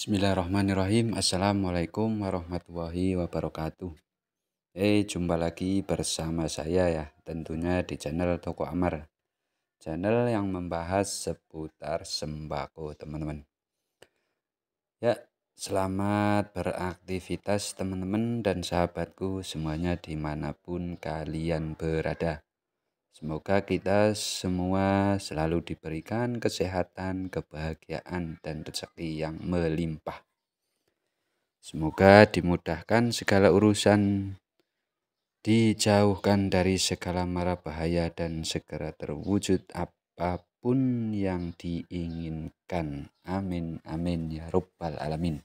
Bismillahirrahmanirrahim. Assalamualaikum warahmatullahi wabarakatuh. Jumpa lagi bersama saya ya, tentunya di channel Toko Amar. Channel yang membahas seputar sembako, teman-teman. Ya, selamat beraktivitas teman-teman dan sahabatku semuanya dimanapun kalian berada. Semoga kita semua selalu diberikan kesehatan, kebahagiaan, dan rezeki yang melimpah. Semoga dimudahkan segala urusan, dijauhkan dari segala mara bahaya, dan segera terwujud apapun yang diinginkan. Amin, amin, ya Rabbal Alamin.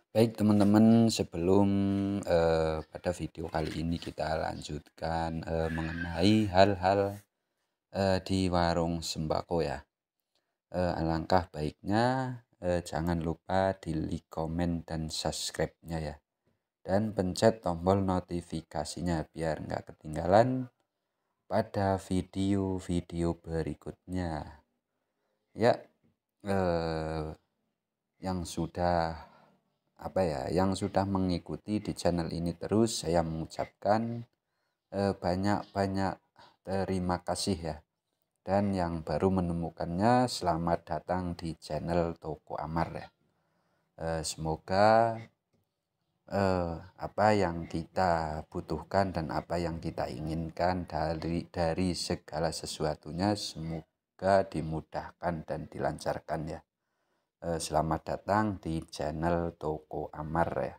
Baik teman-teman, sebelum pada video kali ini kita lanjutkan mengenai hal-hal di warung sembako ya. Alangkah baiknya jangan lupa di like, komen, dan subscribe-nya ya. Dan pencet tombol notifikasinya biar nggak ketinggalan pada video-video berikutnya. Ya, yang sudah mengikuti di channel ini terus, saya mengucapkan banyak-banyak terima kasih ya. Dan yang baru menemukannya, selamat datang di channel Toko Amar ya. Semoga apa yang kita butuhkan dan apa yang kita inginkan dari segala sesuatunya semoga dimudahkan dan dilancarkan ya. Selamat datang di channel Toko Amar ya.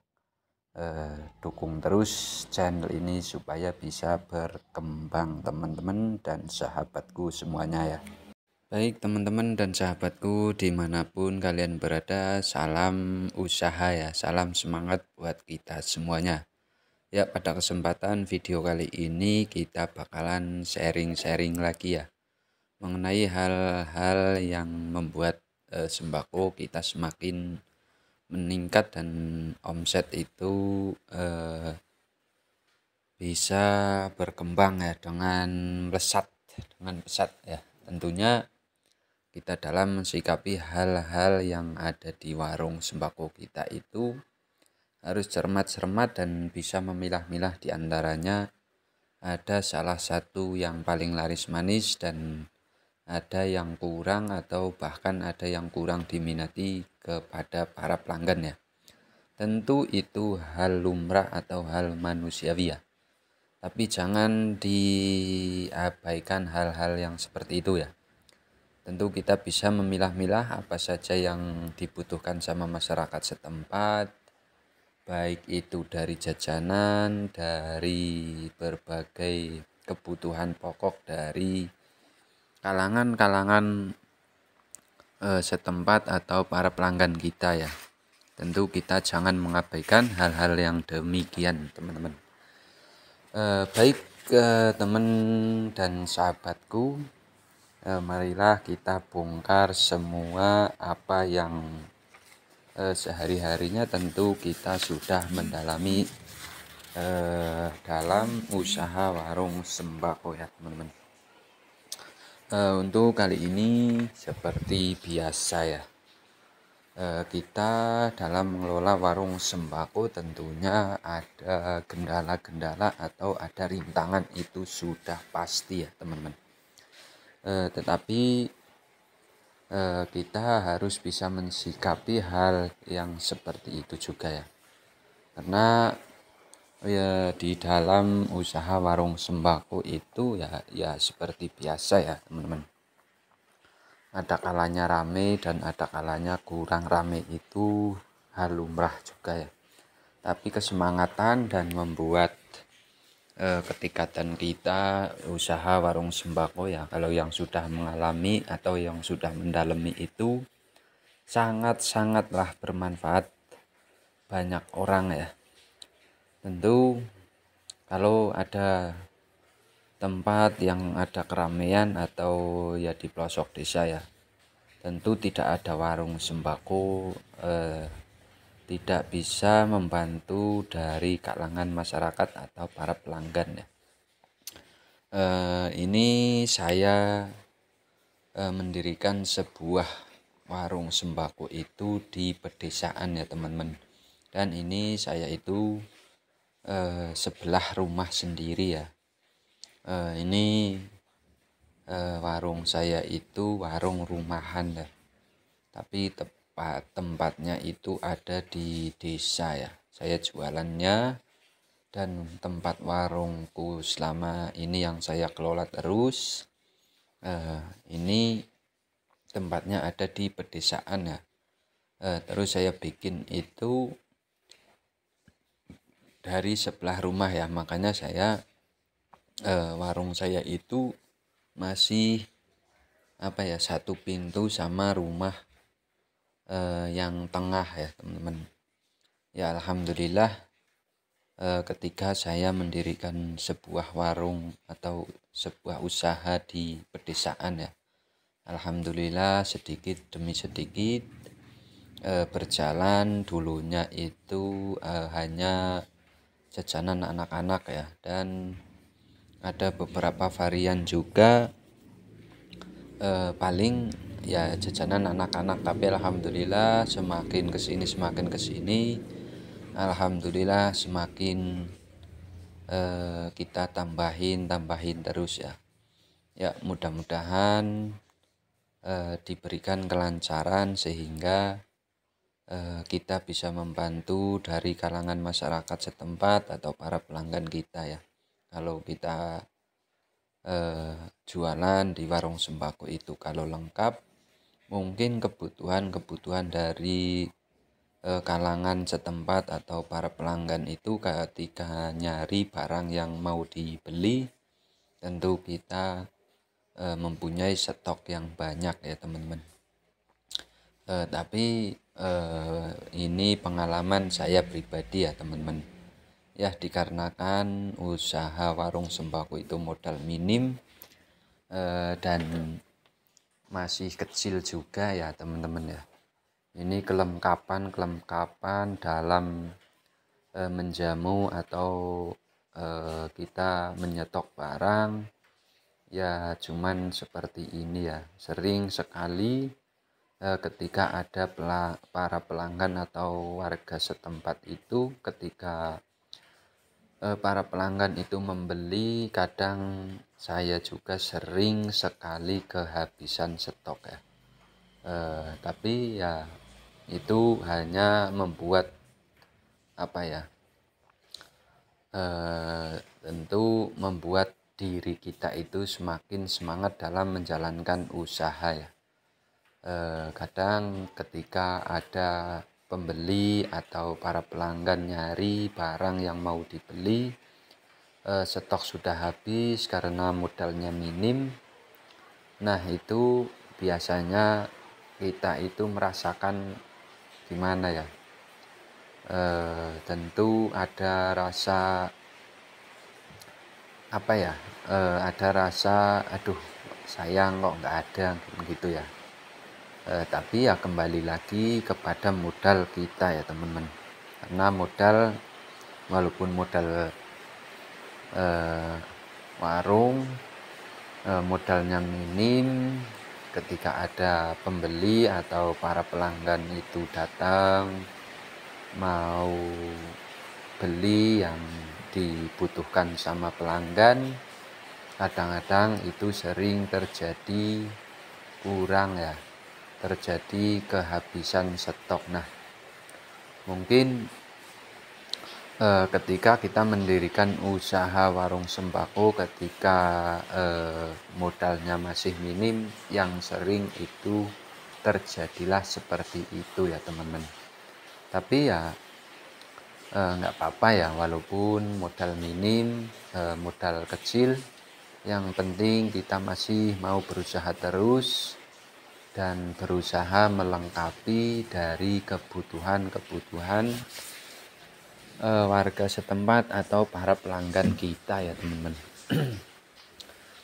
Dukung terus channel ini supaya bisa berkembang teman-teman dan sahabatku semuanya ya. Baik teman-teman dan sahabatku dimanapun kalian berada, salam usaha ya, salam semangat buat kita semuanya. Ya, pada kesempatan video kali ini kita bakalan sharing-sharing lagi ya, mengenai hal-hal yang membuat sembako kita semakin meningkat dan omset itu bisa berkembang ya dengan pesat ya. Tentunya kita dalam mensikapi hal-hal yang ada di warung sembako kita itu harus cermat-cermat dan bisa memilah-milah di antaranya. Ada salah satu yang paling laris manis dan ada yang kurang atau bahkan ada yang kurang diminati kepada para pelanggan ya. Tentu itu hal lumrah atau hal manusiawi ya. Tapi jangan diabaikan hal-hal yang seperti itu ya. Tentu kita bisa memilah-milah apa saja yang dibutuhkan sama masyarakat setempat, baik itu dari jajanan, dari berbagai kebutuhan pokok dari kalangan-kalangan setempat atau para pelanggan kita ya. Tentu kita jangan mengabaikan hal-hal yang demikian teman-teman. Baik teman dan sahabatku, marilah kita bongkar semua apa yang sehari-harinya tentu kita sudah mendalami dalam usaha warung sembako ya teman-teman. Untuk kali ini seperti biasa ya, kita dalam mengelola warung sembako tentunya ada kendala-kendala atau ada rintangan, itu sudah pasti ya teman-teman. Tetapi kita harus bisa mensikapi hal yang seperti itu juga ya, karena ya di dalam usaha warung sembako itu ya seperti biasa ya teman-teman. Ada kalanya rame dan ada kalanya kurang rame, itu hal lumrah juga ya. Tapi kesemangatan dan membuat ketikatan kita usaha warung sembako ya, kalau yang sudah mengalami atau yang sudah mendalami itu sangat-sangatlah bermanfaat banyak orang ya. Tentu kalau ada tempat yang ada keramaian atau ya di pelosok desa ya, tentu tidak ada warung sembako tidak bisa membantu dari kalangan masyarakat atau para pelanggan ya. Ini saya mendirikan sebuah warung sembako itu di pedesaan ya teman-teman. Dan ini saya itu sebelah rumah sendiri ya. Ini warung saya itu warung rumahan ya. Tapi tempatnya itu ada di desa ya. Saya jualannya dan tempat warungku selama ini yang saya kelola terus. Ini tempatnya ada di pedesaan ya. Terus saya bikin itu dari sebelah rumah ya, makanya saya warung saya itu masih satu pintu sama rumah yang tengah ya teman-teman. Ya alhamdulillah ketika saya mendirikan sebuah warung atau sebuah usaha di pedesaan ya, alhamdulillah sedikit demi sedikit berjalan. Dulunya itu hanya jajanan anak-anak ya, dan ada beberapa varian juga paling ya jajanan anak-anak. Tapi alhamdulillah semakin kesini alhamdulillah semakin kita tambahin terus ya. Ya mudah-mudahan diberikan kelancaran sehingga kita bisa membantu dari kalangan masyarakat setempat atau para pelanggan kita ya. Kalau kita jualan di warung sembako itu, kalau lengkap mungkin kebutuhan dari kalangan setempat atau para pelanggan itu ketika nyari barang yang mau dibeli, tentu kita mempunyai stok yang banyak ya teman-teman. Tapi ini pengalaman saya pribadi ya teman-teman. Ya dikarenakan usaha warung sembako itu modal minim dan masih kecil juga ya teman-teman ya. Ini kelengkapan dalam menjamu atau kita menyetok barang ya cuman seperti ini ya. Sering sekali ketika ada para pelanggan atau warga setempat itu, ketika para pelanggan itu membeli, kadang saya juga sering sekali kehabisan stok ya. Tapi ya itu hanya membuat tentu membuat diri kita itu semakin semangat dalam menjalankan usaha ya. Kadang ketika ada pembeli atau para pelanggan nyari barang yang mau dibeli, stok sudah habis karena modalnya minim. Nah itu biasanya kita itu merasakan gimana ya, tentu ada rasa ada rasa aduh sayang kok nggak ada gitu ya. Tapi ya kembali lagi kepada modal kita ya teman-teman, karena walaupun modal warung modalnya minim, ketika ada pembeli atau para pelanggan itu datang mau beli yang dibutuhkan sama pelanggan, kadang-kadang itu sering terjadi kurang ya, terjadi kehabisan stok. Nah mungkin ketika kita mendirikan usaha warung sembako, ketika modalnya masih minim, yang sering itu terjadilah seperti itu ya teman-teman. Tapi ya nggak apa-apa ya, walaupun modal minim, modal kecil, yang penting kita masih mau berusaha terus dan berusaha melengkapi dari kebutuhan warga setempat atau para pelanggan kita ya teman-teman.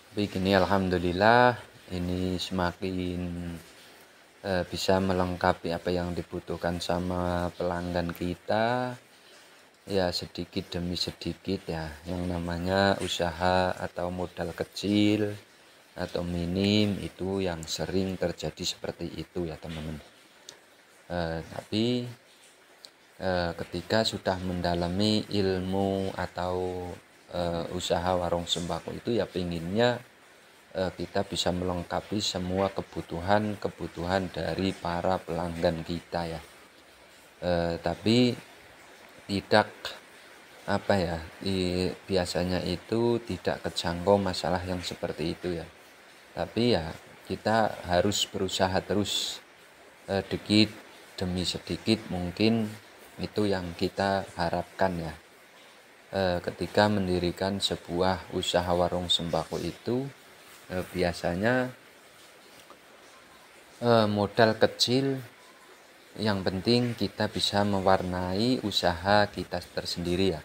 Tapi gini alhamdulillah ini semakin bisa melengkapi apa yang dibutuhkan sama pelanggan kita ya, sedikit demi sedikit ya. Yang namanya usaha atau modal kecil atau minim, itu yang sering terjadi seperti itu ya teman-teman. Tapi ketika sudah mendalami ilmu atau usaha warung sembako itu ya pinginnya kita bisa melengkapi semua kebutuhan dari para pelanggan kita ya. Tapi tidak biasanya itu tidak kejangkau masalah yang seperti itu ya. Tapi ya kita harus berusaha terus, sedikit demi sedikit mungkin itu yang kita harapkan ya. Ketika mendirikan sebuah usaha warung sembako itu biasanya modal kecil, yang penting kita bisa mewarnai usaha kita tersendiri ya.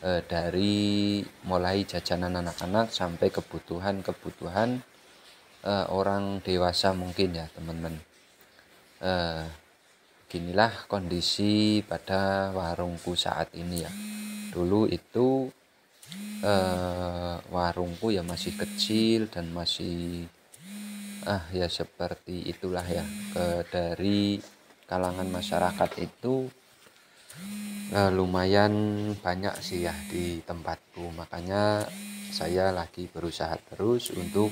Dari mulai jajanan anak-anak sampai kebutuhan orang dewasa mungkin ya teman-teman. Beginilah kondisi pada warungku saat ini ya. Dulu itu warungku ya masih kecil dan masih ya seperti itulah ya. Dari kalangan masyarakat itu lumayan banyak sih ya di tempatku, makanya saya lagi berusaha terus untuk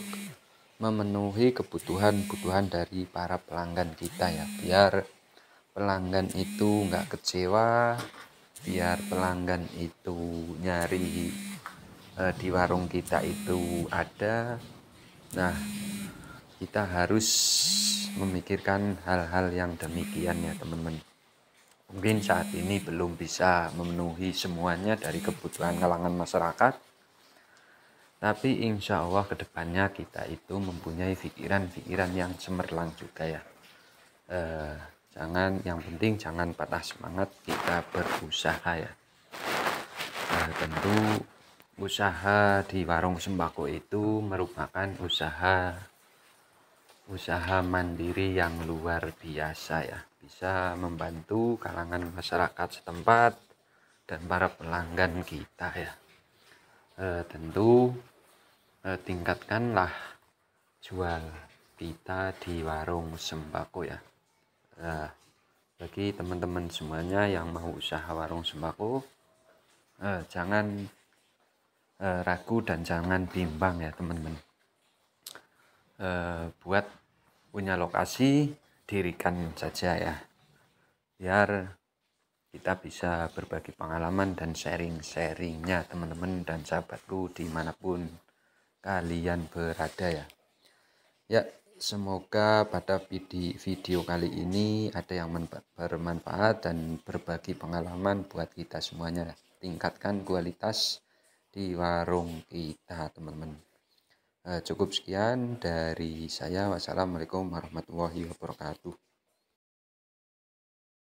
memenuhi kebutuhan dari para pelanggan kita ya, biar pelanggan itu nggak kecewa, biar pelanggan itu nyari di warung kita itu ada. Nah, kita harus memikirkan hal-hal yang demikian ya teman-teman. Mungkin saat ini belum bisa memenuhi semuanya dari kebutuhan kalangan masyarakat, tapi insya Allah kedepannya kita itu mempunyai pikiran-pikiran yang cemerlang juga ya. Yang penting jangan patah semangat, kita berusaha ya. Tentu usaha di warung sembako itu merupakan usaha mandiri yang luar biasa ya, bisa membantu kalangan masyarakat setempat dan para pelanggan kita ya. Tentu tingkatkanlah jual kita di warung sembako ya. Bagi teman-teman semuanya yang mau usaha warung sembako, jangan ragu dan jangan bimbang ya teman-teman. Buat punya lokasi, dirikan saja ya, biar kita bisa berbagi pengalaman dan sharing-sharingnya teman-teman dan sahabatku dimanapun kalian berada ya. Ya, semoga pada video kali ini ada yang bermanfaat dan berbagi pengalaman buat kita semuanya. Tingkatkan kualitas di warung kita teman-teman. Cukup sekian dari saya. Wassalamualaikum warahmatullahi wabarakatuh.